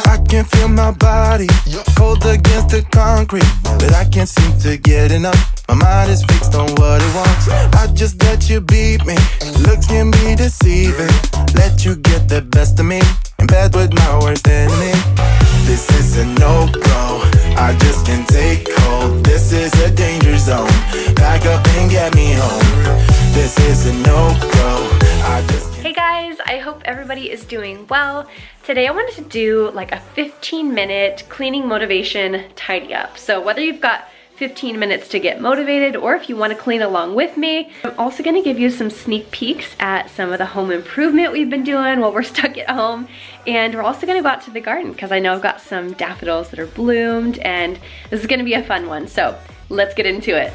I can feel my body cold against the concrete, but I can't seem to get enough. My mind is fixed on what it wants. I just let you beat me. Looks can be deceiving. Let you get the best of me. In bed with my worst enemy. This is a no-go. I just can't take hold. This is a danger zone. Back up and get me home. This is a no-go. Hey guys, I hope everybody is doing well. Today I wanted to do like a 15-minute cleaning motivation tidy up. So whether you've got 15 minutes to get motivated or if you want to clean along with me, I'm also going to give you some sneak peeks at some of the home improvement we've been doing while we're stuck at home. And we're also going to go out to the garden because I know I've got some daffodils that are bloomed and this is going to be a fun one. So let's get into it.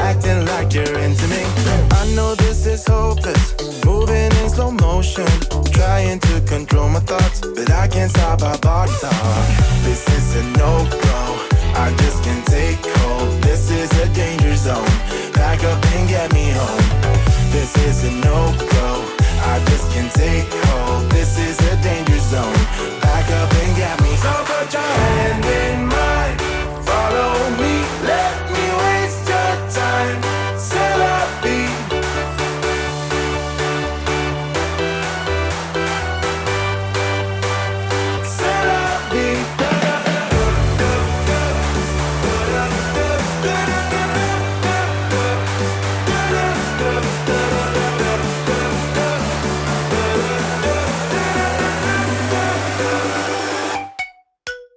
Acting like you're into me. I know this is hopeless. Moving in slow motion. Trying to control my thoughts, but I can't stop our body talk. This is a no-go. I just can't take hold. This is a danger zone. Back up and get me home. This is a no-go. I just can't take hold. This is a danger zone. Back up and get me. So put your hand in mine. Follow me. Let me waste your time. C'est la vie. C'est la vie.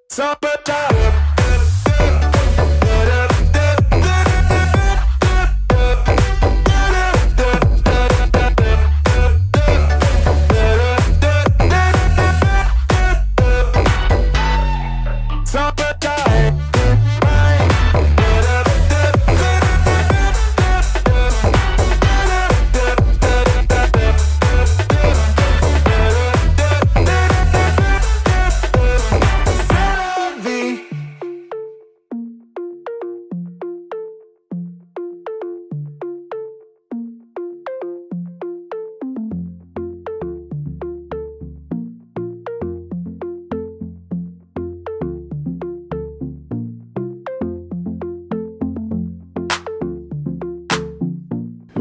Summertime.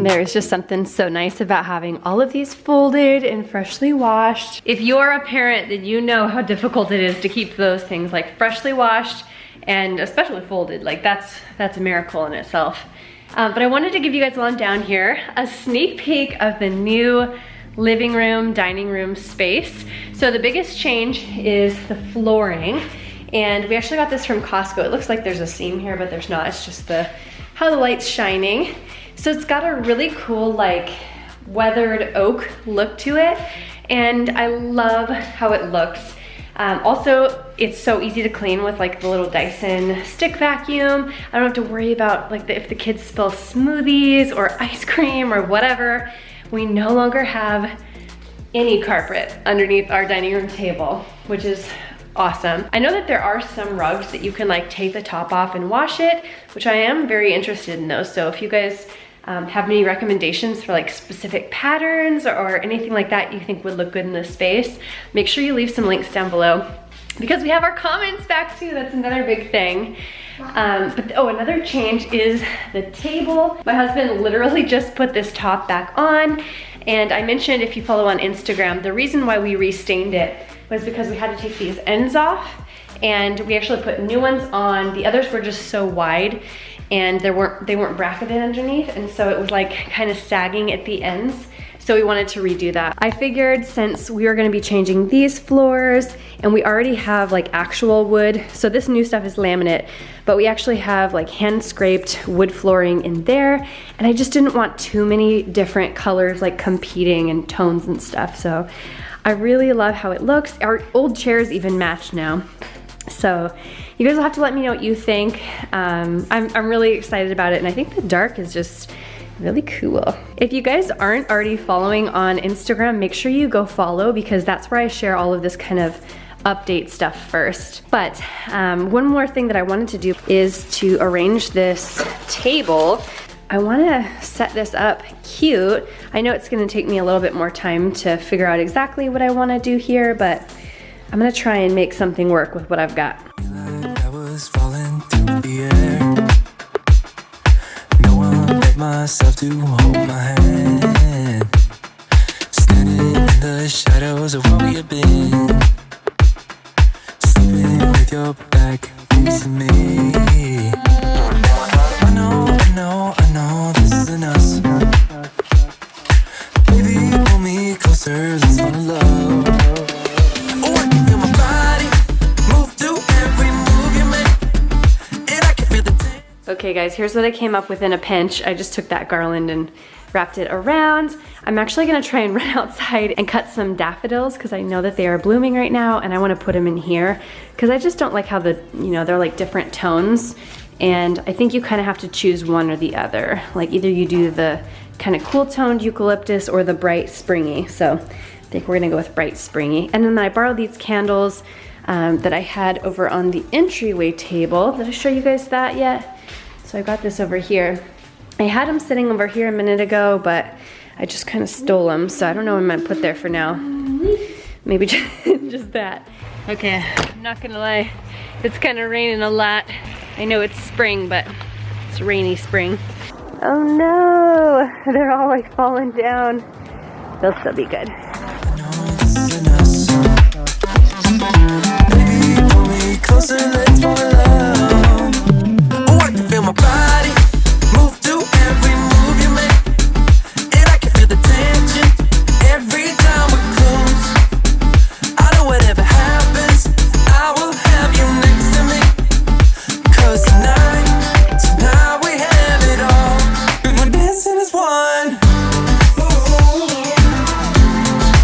There's just something so nice about having all of these folded and freshly washed. If you're a parent, then you know how difficult it is to keep those things like freshly washed and especially folded. Like that's a miracle in itself. But I wanted to give you guys while I'm down here a sneak peek of the new living room, dining room space. So the biggest change is the flooring. And we actually got this from Costco. It looks like there's a seam here, but there's not. It's just how the light's shining. So it's got a really cool like weathered oak look to it. And I love how it looks. Also, it's so easy to clean with like the little Dyson stick vacuum. I don't have to worry about like if the kids spill smoothies or ice cream or whatever. We no longer have any carpet underneath our dining room table, which is awesome. I know that there are some rugs that you can like take the top off and wash it, which I am very interested in those. So if you guys have any recommendations for like specific patterns or anything like that you think would look good in this space, make sure you leave some links down below because we have our comments back too. That's another big thing. Another change is the table. My husband literally just put this top back on, and I mentioned, if you follow on Instagram, the reason why we restained it was because we had to take these ends off, and we actually put new ones on. The others were just so wide and they weren't bracketed underneath, and so it was like kind of sagging at the ends. So we wanted to redo that. I figured since we were gonna be changing these floors and we already have like actual wood, so this new stuff is laminate, but we actually have like hand scraped wood flooring in there, and I just didn't want too many different colors like competing and tones and stuff. So I really love how it looks. Our old chairs even match now. So you guys will have to let me know what you think. I'm really excited about it, and I think the dark is just really cool. If you guys aren't already following on Instagram, make sure you go follow, because that's where I share all of this kind of update stuff first. But one more thing that I wanted to do is to arrange this table. I want to set this up cute. I know it's going to take me a little bit more time to figure out exactly what I want to do here, but I'm going to try and make something work with what I've got. I was falling through the air. No one let myself to hold my hand. Standing in the shadows of where we have been. Sleeping with your back facing me. I know this isn't us. Baby, pull me closer, let's fall in love. Oh, I can feel my body move to every move you make, and I can feel the Okay guys, here's what I came up with in a pinch. I just took that garland and wrapped it around. I'm actually gonna try and run outside and cut some daffodils, because I know that they are blooming right now, and I want to put them in here because I just don't like how they're like different tones, and I think you kind of have to choose one or the other. Like either you do the kind of cool toned eucalyptus or the bright springy. So I think we're gonna go with bright springy. And then I borrowed these candles that I had over on the entryway table. Did I show you guys that yet? So I got this over here. I had them sitting over here a minute ago, but I just kind of stole them, so I don't know what I'm gonna put there for now. Maybe just that. Okay, I'm not gonna lie, it's kind of raining a lot. I know it's spring, but it's rainy spring. Oh no, they're all like falling down. They'll still be good. Baby, pull me closer, let's fall in love. Oh, I can feel my body move to every move you make, and I can feel the tension every time we're close. I know whatever happens, I will have you next to me. 'Cause tonight we have it all. 'Cause we're dancing as one.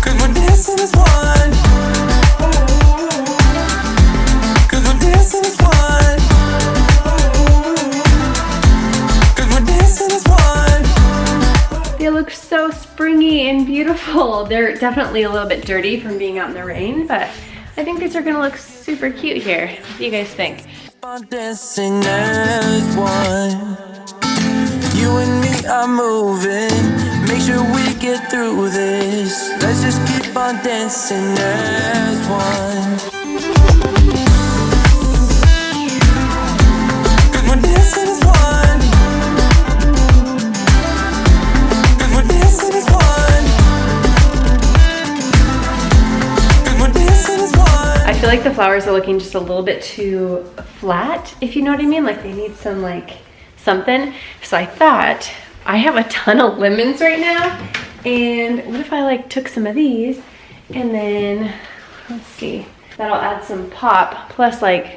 'Cause we're dancing as one. 'Cause we're dancing as one. 'Cause we're dancing as one. They look so springy and beautiful. They're definitely a little bit dirty from being out in the rain, but I think these are gonna look super cute here. What do you guys think? On dancing as one. You and me are moving. Make sure we get through this. Let's just keep on dancing as one. 'Cause we're dancing as one. 'Cause we're dancing as one. 'Cause we're dancing as one. I feel like the flowers are looking just a little bit too flat, if you know what I mean. Like they need some something. So I thought, I have a ton of lemons right now, and what if I took some of these and then, let's see, that'll add some pop, plus right?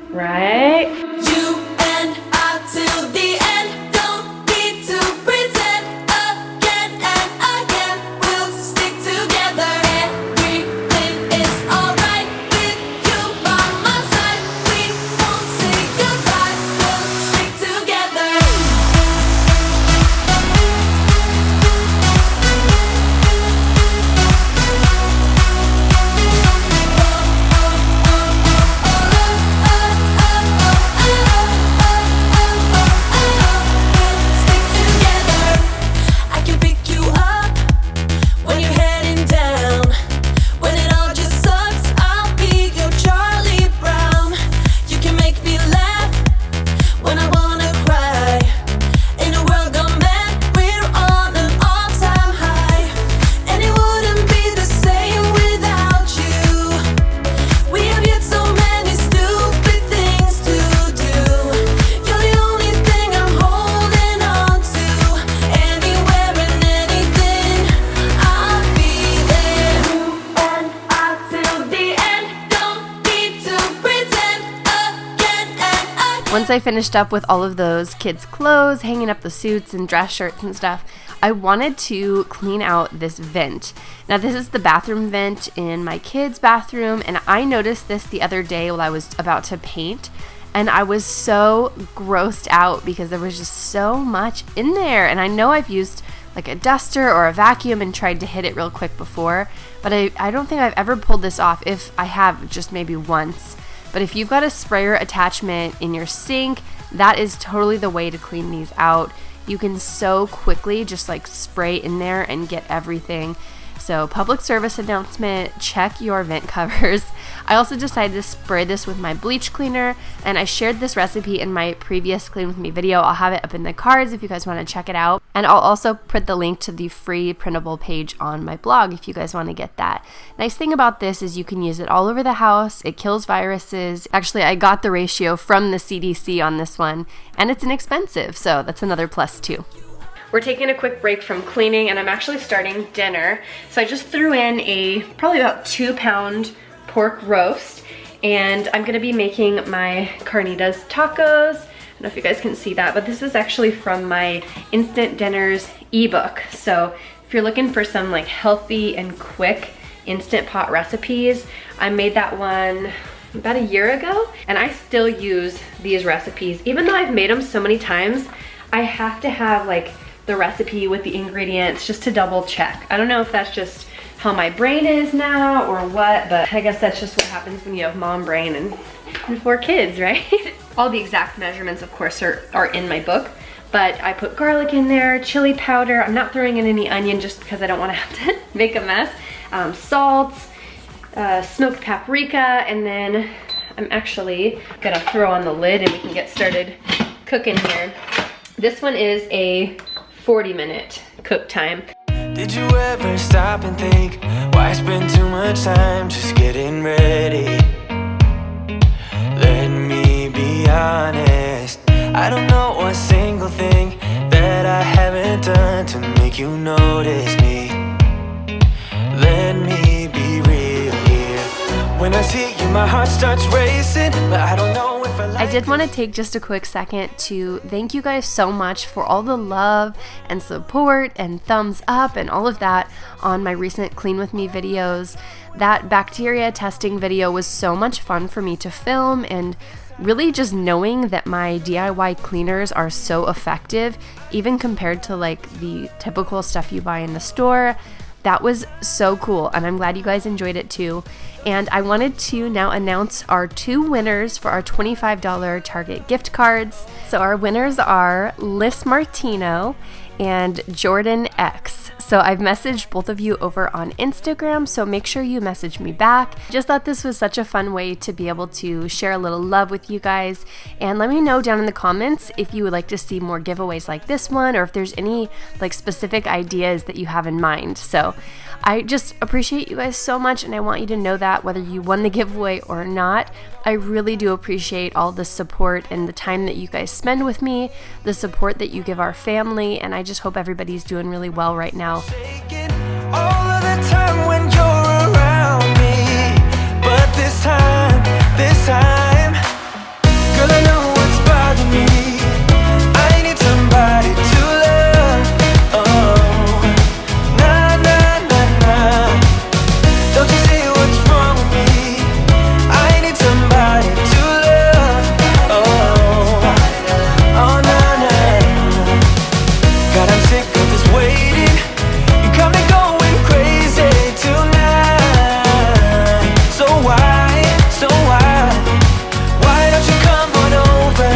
You and I till the end, don't need to pretend again and again, we'll stick together. Everything is alright with you by my side. We won't say goodbye, we'll stick together. Once I finished up with all of those kids' clothes, hanging up the suits and dress shirts and stuff, I wanted to clean out this vent. Now this is the bathroom vent in my kids' bathroom, and I noticed this the other day while I was about to paint, and I was so grossed out because there was just so much in there. And I know I've used like a duster or a vacuum and tried to hit it real quick before, but I don't think I've ever pulled this off. If I have, just maybe once. But if you've got a sprayer attachment in your sink, that is totally the way to clean these out. You can so quickly just like spray in there and get everything. So public service announcement, check your vent covers. I also decided to spray this with my bleach cleaner, and I shared this recipe in my previous Clean With Me video. I'll have it up in the cards if you guys want to check it out. And I'll also put the link to the free printable page on my blog if you guys want to get that. Nice thing about this is you can use it all over the house. It kills viruses. Actually, I got the ratio from the CDC on this one, and it's inexpensive, so that's another plus too. We're taking a quick break from cleaning, and I'm actually starting dinner. So I just threw in a probably about 2-pound pork roast, and I'm gonna be making my carnitas tacos. I don't know if you guys can see that, but this is actually from my Instant Dinners ebook. So if you're looking for some like healthy and quick Instant Pot recipes, I made that one about a year ago, and I still use these recipes. Even though I've made them so many times, I have to have like the recipe with the ingredients just to double check. I don't know if that's just how my brain is now or what, but I guess that's just what happens when you have mom brain and 4 kids, right? All the exact measurements, of course, are in my book, but I put garlic in there, chili powder. I'm not throwing in any onion just because I don't want to have to make a mess. Salt, smoked paprika, and then I'm actually gonna throw on the lid and we can get started cooking here. This one is a 40-minute cook time. Did you ever stop and think, why spend too much time just getting ready? Let me be honest, I don't know a single thing that I haven't done to make you notice me. Let me be real here. When I see you, my heart starts racing, but I don't know. I did want to take just a quick second to thank you guys so much for all the love and support and thumbs up and all of that on my recent Clean With Me videos. That bacteria testing video was so much fun for me to film, and really just knowing that my DIY cleaners are so effective, even compared to like the typical stuff you buy in the store. That was so cool, and I'm glad you guys enjoyed it too. And I wanted to now announce our 2 winners for our $25 Target gift cards. So our winners are lysmartino and Jordan X. So I've messaged both of you over on Instagram, so make sure you message me back. Just thought this was such a fun way to be able to share a little love with you guys. And let me know down in the comments if you would like to see more giveaways like this one, or if there's any like specific ideas that you have in mind. So I just appreciate you guys so much, and I want you to know that whether you won the giveaway or not, I really do appreciate all the support and the time that you guys spend with me, the support that you give our family, and I just hope everybody's doing really well right now. All of the time when you're around me, but this time, girl, I know what's bothering me. I need somebody to love. Oh, nah, nah, nah, nah. Don't you see what's wrong with me? I need somebody to love. Oh, oh, nah, nah. God, I'm sick of this waiting. You got me going crazy tonight. So why don't you come on over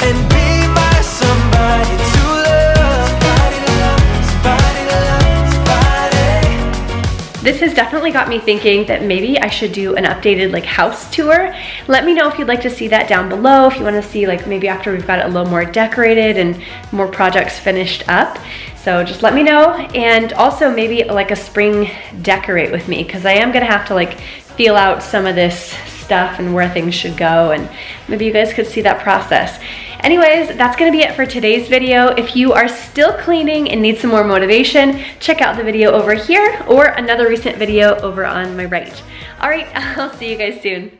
and be my somebody to love? Somebody to love, somebody to love, somebody. This has definitely got me thinking that maybe I should do an updated like house tour. Let me know if you'd like to see that down below, if you want to see like maybe after we've got it a little more decorated and more projects finished up. So just let me know, and also maybe like a spring decorate with me, because I am gonna have to like feel out some of this stuff and where things should go, and maybe you guys could see that process. Anyways, that's gonna be it for today's video. If you are still cleaning and need some more motivation, check out the video over here or another recent video over on my right. All right, I'll see you guys soon.